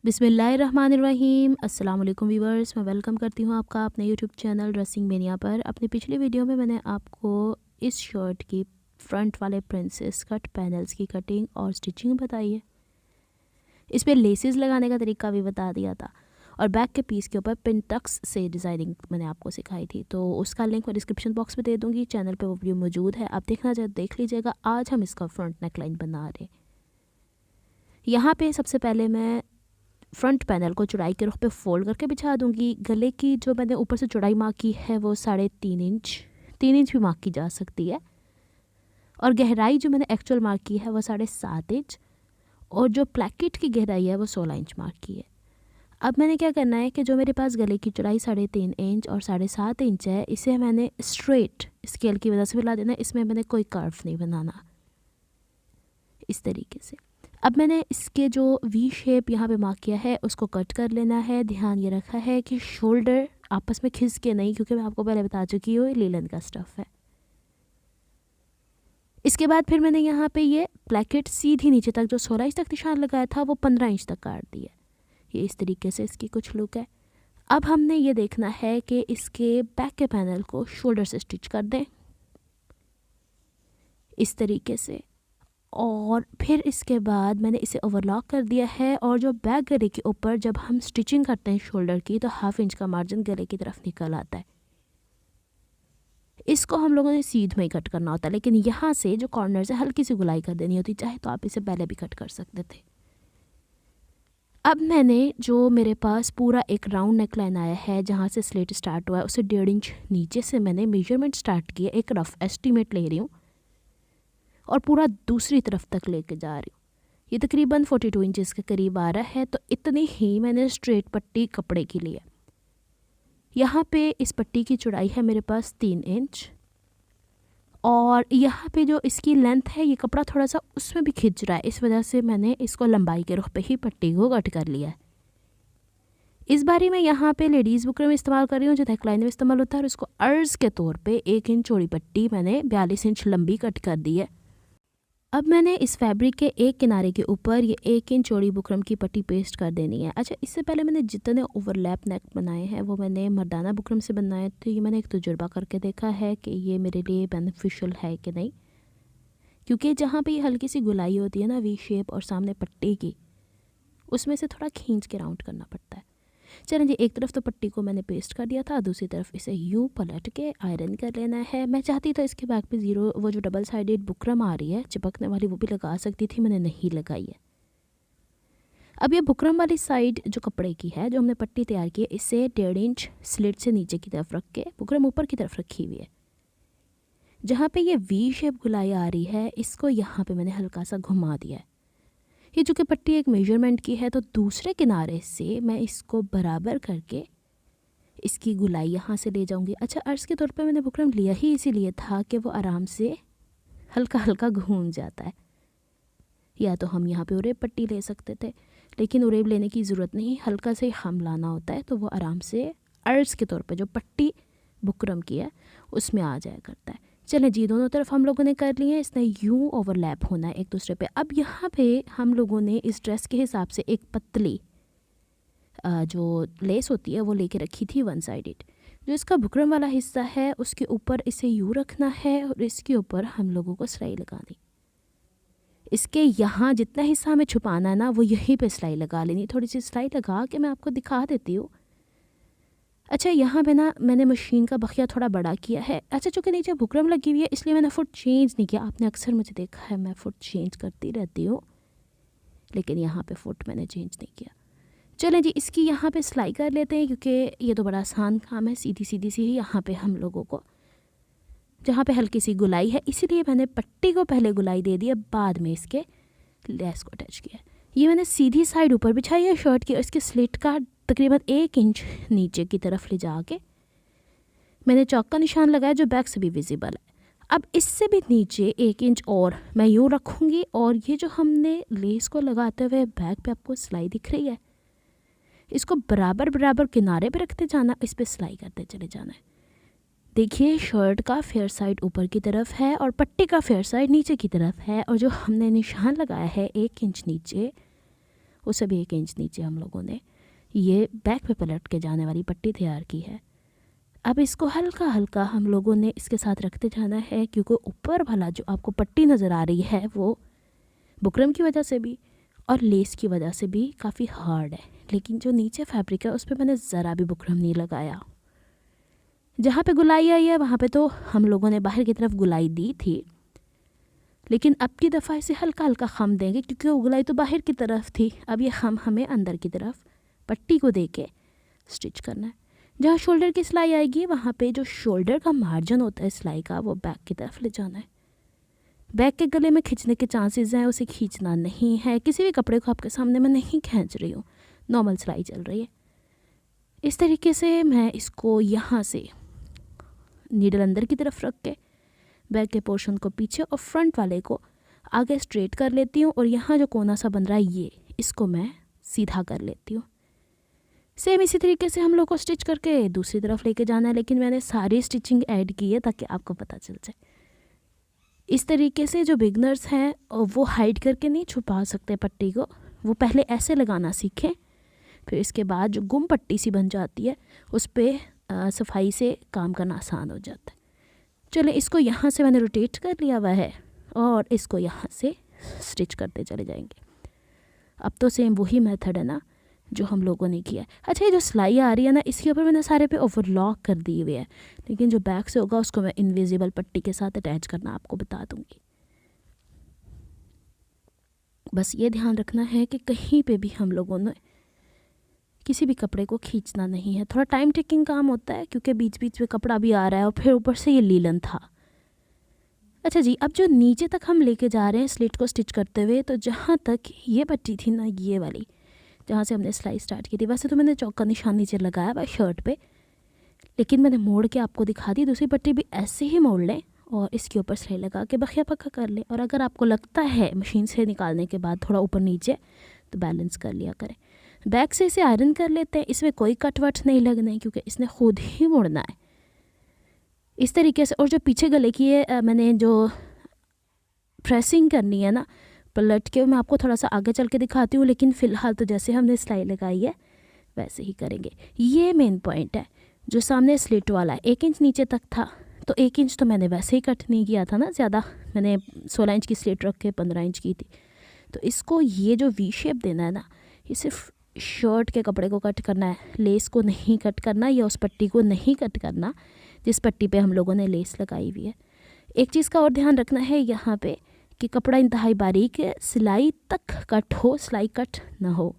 बिस्मिल्लाहिर्रहमानिर्रहीम। अस्सलाम वालेकुम व्यूअर्स, मैं वेलकम करती हूँ आपका अपने यूट्यूब चैनल ड्रेसिंग मेनिया पर। अपनी पिछली वीडियो में मैंने आपको इस शर्ट की फ्रंट वाले प्रिंसेस कट पैनल्स की कटिंग और स्टिचिंग बताई है। इस पर लेसेस लगाने का तरीका भी बता दिया था और बैक के पीस के ऊपर पिन टक्स से डिज़ाइनिंग मैंने आपको सिखाई थी, तो उसका लिंक मैं डिस्क्रिप्शन बॉक्स में दे दूँगी। चैनल पर वो वीडियो मौजूद है, आप देखना चाहे देख लीजिएगा। आज हम इसका फ्रंट नेकलाइन बना रहे हैं। यहाँ पे सबसे पहले मैं फ्रंट पैनल को चौड़ाई के रुख पे फोल्ड करके बिछा दूंगी। गले की जो मैंने ऊपर से चौड़ाई मार्क की है वो 3.5 इंच, 3 इंच भी मार्क की जा सकती है। और गहराई जो मैंने एक्चुअल मार्क की है वो 7.5 इंच, और जो प्लैकेट की गहराई है वो 16 इंच मार्क की है। अब मैंने क्या करना है कि जो मेरे पास गले की चौड़ाई 3.5 इंच और 7.5 इंच है, इसे मैंने स्ट्रेट स्केल की वजह से मिला देना। इसमें मैंने कोई कर्व नहीं बनाना, इस तरीके से। अब मैंने इसके जो वी शेप यहाँ पे मार्क किया है उसको कट कर लेना है। ध्यान ये रखा है कि शोल्डर आपस में खिस के नहीं, क्योंकि मैं आपको पहले बता चुकी हूँ लीलन का स्टफ़ है। इसके बाद फिर मैंने यहाँ पे ये प्लैकेट सीधी नीचे तक जो 16 इंच तक निशान लगाया था वो 15 इंच तक काट दिया। ये इस तरीके से इसकी कुछ लुक है। अब हमने ये देखना है कि इसके बैक के पैनल को शोल्डर से स्टिच कर दें इस तरीके से, और फिर इसके बाद मैंने इसे ओवरलॉक कर दिया है। और जो बैक गले के ऊपर जब हम स्टिचिंग करते हैं शोल्डर की, तो 1/2 इंच का मार्जिन गले की तरफ निकल आता है। इसको हम लोगों ने सीध में ही कट करना होता है, लेकिन यहाँ से जो कॉर्नर से हल्की सी गुलाई कर देनी होती, चाहे तो आप इसे पहले भी कट कर सकते थे। अब मैंने जो मेरे पास पूरा एक राउंड नेक लाइन आया है जहाँ से स्लेट स्टार्ट हुआ है, उसे 1.5 इंच नीचे से मैंने मेजरमेंट स्टार्ट किया। एक रफ़ एस्टीमेट ले रही हूँ और पूरा दूसरी तरफ तक लेके जा रही हूँ। ये तकरीबन 42 इंचेस के करीब आ रहा है, तो इतनी ही मैंने स्ट्रेट पट्टी कपड़े की ली है। यहाँ पे इस पट्टी की चौड़ाई है मेरे पास 3 इंच, और यहाँ पे जो इसकी लेंथ है, ये कपड़ा थोड़ा सा उसमें भी खिंच रहा है, इस वजह से मैंने इसको लंबाई के रुख पे ही पट्टी को कट कर लिया है। इस बारी मैं यहाँ पे लेडीज़ बुकरम इस्तेमाल कर रही हूँ जो नेकलाइन में इस्तेमाल होता है, और इसको अर्ज़ के तौर पे 1 इंच चौड़ी पट्टी मैंने 42 इंच लंबी कट कर दी है। अब मैंने इस फैब्रिक के एक किनारे के ऊपर ये 1 इंच चौड़ी बुकरम की पट्टी पेस्ट कर देनी है। अच्छा, इससे पहले मैंने जितने ओवरलैप नेक बनाए हैं वो मैंने मर्दाना बुकरम से बनाए, तो ये मैंने एक तजुर्बा करके देखा है कि ये मेरे लिए बेनिफिशियल है कि नहीं, क्योंकि जहाँ पे ये हल्की सी गुलाई होती है ना वी शेप और सामने पट्टी की, उसमें से थोड़ा खींच के राउंड करना पड़ता है। चलें जी, एक तरफ तो पट्टी को मैंने पेस्ट कर दिया था, दूसरी तरफ इसे यूँ पलट के आयरन कर लेना है। मैं चाहती तो इसके बैक पे ज़ीरो वो जो डबल साइडेड बुकरम आ रही है चिपकने वाली, वो भी लगा सकती थी, मैंने नहीं लगाई है। अब ये बुकरम वाली साइड जो कपड़े की है, जो हमने पट्टी तैयार की है, इसे 1.5 इंच स्लिट से नीचे की तरफ रख के बुकरम ऊपर की तरफ रखी हुई है। जहाँ पे ये वी शेप गुलाई आ रही है, इसको यहाँ पे मैंने हल्का सा घुमा दिया है। ये चूँकि पट्टी एक मेजरमेंट की है, तो दूसरे किनारे से मैं इसको बराबर करके इसकी गुलाई यहाँ से ले जाऊँगी। अच्छा, अर्ज़ के तौर पे मैंने बुकरम लिया ही इसीलिए था कि वो आराम से हल्का हल्का घूम जाता है। या तो हम यहाँ पे उरेब पट्टी ले सकते थे, लेकिन उरेब लेने की ज़रूरत नहीं, हल्का से हम लाना होता है, तो वो आराम से अर्ज़ के तौर पे जो पट्टी बुकरम की है उसमें आ जाया करता है। चलें जी, दोनों तरफ हम लोगों ने कर लिए हैं, इसने यूँ ओवरलैप होना है एक दूसरे पे। अब यहाँ पे हम लोगों ने इस ड्रेस के हिसाब से एक पतली जो लेस होती है वो लेके रखी थी 1 साइडेड। जो इसका बुकरम वाला हिस्सा है उसके ऊपर इसे यूँ रखना है और इसके ऊपर हम लोगों को सिलाई लगानी। इसके यहाँ जितना हिस्सा हमें छुपाना है ना, वो यहीं पे सिलाई लगा लेनी। थोड़ी सी सिलाई लगा के मैं आपको दिखा देती हूँ। अच्छा, यहाँ पे ना मैंने मशीन का बखिया थोड़ा बड़ा किया है। अच्छा, चूँकि नीचे बुकरम लगी हुई है इसलिए मैंने फुट चेंज नहीं किया। आपने अक्सर मुझे देखा है मैं फुट चेंज करती रहती हूँ, लेकिन यहाँ पे फुट मैंने चेंज नहीं किया। चलें जी, इसकी यहाँ पे सिलाई कर लेते हैं, क्योंकि ये तो बड़ा आसान काम है। सीधी सीधी सी ही यहाँ पे हम लोगों को, जहाँ पे हल्की सी गुलाई है, इसीलिए मैंने पट्टी को पहले गुलाई दे दी, बाद में इसके लेस को अटैच किया। ये मैंने सीधी साइड ऊपर बिछाई है शर्ट की, और इसके स्लिट का तकरीबन 1 इंच नीचे की तरफ ले जाके मैंने चौक का निशान लगाया जो बैक से भी विजिबल है। अब इससे भी नीचे 1 इंच और मैं यूँ रखूँगी, और ये जो हमने लेस को लगाते हुए बैक पे आपको सिलाई दिख रही है, इसको बराबर बराबर किनारे पे रखते जाना, इस पे सिलाई करते चले जाना है। देखिए, शर्ट का फेयर साइड ऊपर की तरफ है और पट्टी का फेयर साइड नीचे की तरफ है, और जो हमने निशान लगाया है 1 इंच नीचे, उससे भी 1 इंच नीचे हम लोगों ने ये बैक पे पलट के जाने वाली पट्टी तैयार की है। अब इसको हल्का हल्का हम लोगों ने इसके साथ रखते जाना है, क्योंकि ऊपर वाला जो आपको पट्टी नज़र आ रही है वो बुकरम की वजह से भी और लेस की वजह से भी काफ़ी हार्ड है, लेकिन जो नीचे फैब्रिक है उस पर मैंने ज़रा भी बुकरम नहीं लगाया। जहाँ पे गुलाई आई है वहाँ पे तो हम लोगों ने बाहर की तरफ गुलाई दी थी, लेकिन अब की दफ़ा इसे हल्का हल्का खम देंगे, क्योंकि वो गुलाई तो बाहर की तरफ थी। अब ये खम हमें अंदर की तरफ पट्टी को दे के स्टिच करना है। जहाँ शोल्डर की सिलाई आएगी वहाँ पे जो शोल्डर का मार्जिन होता है सिलाई का, वो बैक की तरफ ले जाना है। बैक के गले में खींचने के चांसेस हैं, उसे खींचना नहीं है। किसी भी कपड़े को आपके सामने मैं नहीं खींच रही हूँ, नॉर्मल सिलाई चल रही है। इस तरीके से मैं इसको यहाँ से नीडल अंदर की तरफ रख के बैक के पोर्शन को पीछे और फ्रंट वाले को आगे स्ट्रेट कर लेती हूँ, और यहाँ जो कोना सा बन रहा है इसको मैं सीधा कर लेती हूँ। सेम इसी तरीके से हम लोग को स्टिच करके दूसरी तरफ लेके जाना है, लेकिन मैंने सारी स्टिचिंग ऐड की है ताकि आपको पता चल जाए। इस तरीके से जो बिगनर्स हैं वो हाइड करके नहीं छुपा सकते पट्टी को, वो पहले ऐसे लगाना सीखें, फिर इसके बाद जो गुम पट्टी सी बन जाती है उस पर सफाई से काम करना आसान हो जाता है। चले, इसको यहाँ से मैंने रोटेट कर लिया हुआ है और इसको यहाँ से स्टिच करते चले जाएंगे। अब तो सेम वही मेथड है ना जो हम लोगों ने किया है। अच्छा, ये जो सिलाई आ रही है ना, इसके ऊपर मैंने सारे पे ओवरलॉक कर दी हुई है, लेकिन जो बैक से होगा उसको मैं इनविजिबल पट्टी के साथ अटैच करना आपको बता दूंगी। बस ये ध्यान रखना है कि कहीं पे भी हम लोगों ने किसी भी कपड़े को खींचना नहीं है। थोड़ा टाइम टेकिंग काम होता है, क्योंकि बीच बीच में कपड़ा भी आ रहा है और फिर ऊपर से ये लीलन था। अच्छा जी, अब जो नीचे तक हम लेके जा रहे हैं स्लिट को स्टिच करते हुए, तो जहाँ तक ये पट्टी थी ना, ये वाली जहाँ से हमने सिलाई स्टार्ट की थी, वैसे तो मैंने चौक का निशान नीचे लगाया हुआ शर्ट पे, लेकिन मैंने मोड़ के आपको दिखा दी। दूसरी पट्टी भी ऐसे ही मोड़ लें और इसके ऊपर सिलाई लगा के बखिया पक्का कर लें। और अगर आपको लगता है मशीन से निकालने के बाद थोड़ा ऊपर नीचे, तो बैलेंस कर लिया करें। बैक से इसे आयरन कर लेते हैं, इसमें कोई कट वट नहीं लगना है, क्योंकि इसने खुद ही मुड़ना है इस तरीके से। और जो पीछे गले की है मैंने जो प्रेसिंग करनी है ना पलट के, मैं आपको थोड़ा सा आगे चल के दिखाती हूँ, लेकिन फ़िलहाल तो जैसे हमने सिलाई लगाई है वैसे ही करेंगे। ये मेन पॉइंट है। जो सामने स्लिट वाला है 1 इंच नीचे तक था, तो 1 इंच तो मैंने वैसे ही कट नहीं किया था ना, ज़्यादा मैंने 16 इंच की स्लिट रख के 15 इंच की थी। तो इसको ये जो वी शेप देना है ना, ये सिर्फ शर्ट के कपड़े को कट करना है, लेस को नहीं कट करना, या उस पट्टी को नहीं कट करना जिस पट्टी पे हम लोगों ने लेस लगाई हुई है। एक चीज़ का और ध्यान रखना है यहाँ पे कि कपड़ा इंतहाई बारीक है, सिलाई तक कट हो, सिलाई कट ना हो।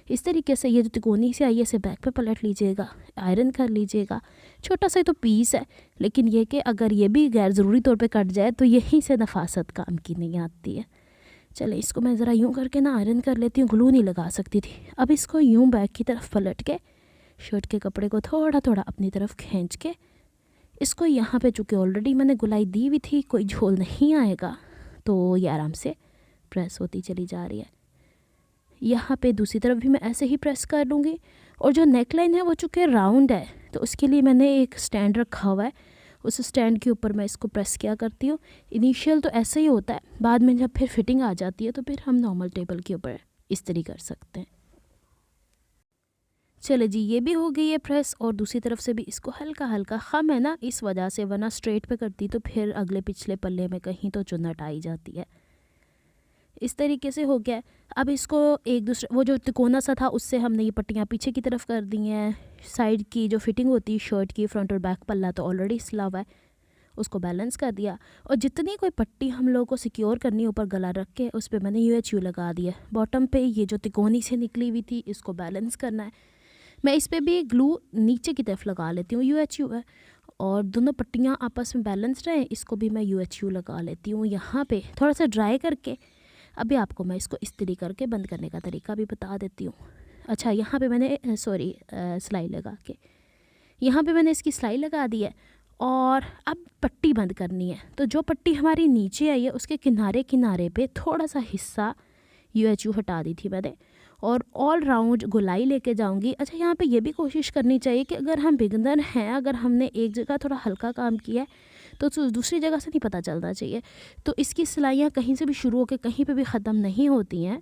इस तरीके से ये जो तिकोनी से आई है इसे बैक पे पलट लीजिएगा, आयरन कर लीजिएगा। छोटा सा तो पीस है, लेकिन ये कि अगर ये भी गैर ज़रूरी तौर पे कट जाए तो यहीं से नफासत काम की नहीं आती है। चले, इसको मैं ज़रा यूँ करके ना आयरन कर लेती हूँ, ग्लू नहीं लगा सकती थी। अब इसको यूँ बैक की तरफ पलट के शर्ट के कपड़े को थोड़ा थोड़ा अपनी तरफ खींच के इसको यहाँ पे, चूँकि ऑलरेडी मैंने गुलाई दी हुई थी, कोई झोल नहीं आएगा, तो ये आराम से प्रेस होती चली जा रही है। यहाँ पे दूसरी तरफ भी मैं ऐसे ही प्रेस कर लूँगी। और जो नेक लाइन है वो चूँकि राउंड है, तो उसके लिए मैंने एक स्टैंड रखा हुआ है, उस स्टैंड के ऊपर मैं इसको प्रेस किया करती हूँ। इनिशियल तो ऐसे ही होता है, बाद में जब फिर फिटिंग आ जाती है तो फिर हम नॉर्मल टेबल के ऊपर इस्त्री कर सकते हैं। चले जी, ये भी हो गई है प्रेस, और दूसरी तरफ से भी इसको हल्का हल्का, खम है ना इस वजह से, वरना स्ट्रेट पे करती तो फिर अगले पिछले पल्ले में कहीं तो चुन्नट आई जाती है। इस तरीके से हो गया। अब इसको एक दूसरे, वो जो तिकोना सा था उससे हमने ये पट्टियाँ पीछे की तरफ कर दी हैं। साइड की जो फिटिंग होती है शर्ट की, फ्रंट और बैक पल्ला तो ऑलरेडी सिला हुआ है, उसको बैलेंस कर दिया। और जितनी कोई पट्टी हम लोगों को सिक्योर करनी ऊपर गला रख के, उस पर मैंने UHU लगा दिया। बॉटम पे ये जो तिकोनी से निकली हुई थी इसको बैलेंस करना है। मैं इस पर भी ग्लू नीचे की तरफ लगा लेती हूँ, UHU है, और दोनों पट्टियाँ आपस में बैलेंस रहे, इसको भी मैं UHU लगा लेती हूँ यहाँ पे थोड़ा सा ड्राई करके। अभी आपको मैं इसको इस्त्री करके बंद करने का तरीका भी बता देती हूँ। अच्छा, यहाँ पे मैंने सिलाई लगा के, यहाँ पे मैंने इसकी सिलाई लगा दी है, और अब पट्टी बंद करनी है। तो जो पट्टी हमारी नीचे आई है उसके किनारे किनारे पे थोड़ा सा हिस्सा UHU हटा दी थी मैंने, और ऑल राउंड गुलाई लेके जाऊंगी। अच्छा, यहाँ पे ये भी कोशिश करनी चाहिए कि अगर हम बिगनर हैं, अगर हमने एक जगह थोड़ा हल्का काम किया है तो दूसरी जगह से नहीं पता चलना चाहिए। तो इसकी सिलाइयाँ कहीं से भी शुरू होकर कहीं पे भी ख़त्म नहीं होती हैं।